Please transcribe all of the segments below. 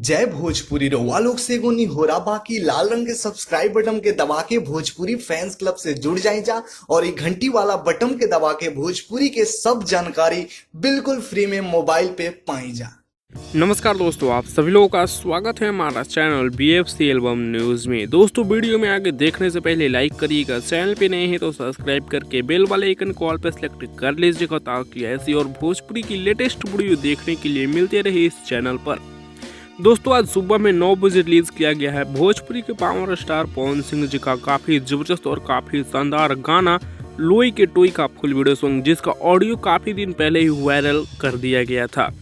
जय भोजपुरी रउआ लोग से एगो निहोरा बाकी लाल रंग के सब्सक्राइब बटन के दबा के भोजपुरी फैंस क्लब से जुड़ जाए जा और ये घंटी वाला बटन के दबा के भोजपुरी के सब जानकारी बिल्कुल फ्री में मोबाइल पे पाई जा। नमस्कार दोस्तों, आप सभी लोगों का स्वागत है हमारा चैनल BFC एल्बम न्यूज़ में। दोस्तों, वीडियो में आगे देखने से पहले लाइक करिएगा, चैनल पे नए हैं तो सब्सक्राइब करके बेल वाले आइकन को ऑल पे सेलेक्ट कर लीजिएगा ताकि ऐसी और भोजपुरी की लेटेस्ट वीडियो देखने के लिए मिलते रहे इस चैनल पर। दोस्तों, आज सुबह में 9 बजे रिलीज किया गया है भोजपुरी के पावर स्टार पवन सिंह जी का काफ़ी ज़बरदस्त और काफ़ी शानदार गाना लोई के टोई का फुल वीडियो सॉन्ग, जिसका ऑडियो काफ़ी दिन पहले ही वायरल कर दिया गया था।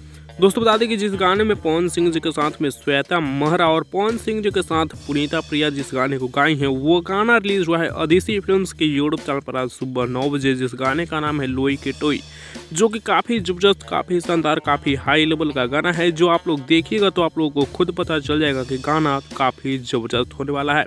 दोस्तों, बता दें कि जिस गाने में पवन सिंह जी के साथ में श्वेता महरा और पवन सिंह जी के साथ पुनीता प्रिया जिस गाने को गाई हैं, वो गाना रिलीज हुआ है अदिति फिल्म्स के यूट्यूब चैनल पर आज सुबह 9 बजे। जिस गाने का नाम है लोई के टोई, जो कि काफ़ी ज़बरदस्त, काफ़ी शानदार, काफ़ी हाई लेवल का गाना है। जो आप लोग देखिएगा तो आप लोगों को खुद पता चल जाएगा कि गाना काफ़ी ज़बरदस्त होने वाला है।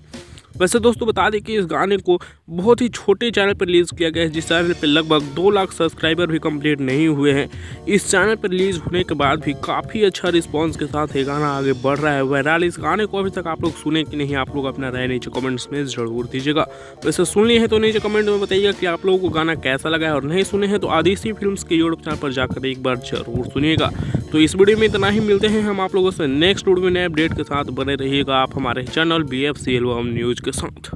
वैसे दोस्तों, बता दें कि इस गाने को बहुत ही छोटे चैनल पर रिलीज़ किया गया है, जिस चैनल पर लगभग 2 लाख सब्सक्राइबर भी कंप्लीट नहीं हुए हैं। इस चैनल पर रिलीज़ होने के बाद भी काफ़ी अच्छा रिस्पांस के साथ ये गाना आगे बढ़ रहा है वायरल। इस गाने को अभी तक आप लोग सुने कि नहीं, आप लोग अपना राय नीचे कमेंट्स में ज़रूर दीजिएगा। वैसे सुन लिए हैं तो नीचे कमेंट में बताइएगा कि आप लोगों को गाना कैसा लगा है, और नहीं सुने हैं तो आदित्य फिल्म्स के यूट्यूब चैनल पर जाकर एक बार जरूर सुनिएगा। तो इस वीडियो में इतना ही, मिलते हैं हम आप लोगों से नेक्स्ट वीडियो में नए अपडेट के साथ। बने रहिएगा आप हमारे चैनल BFC एल्बम न्यूज़ के साथ।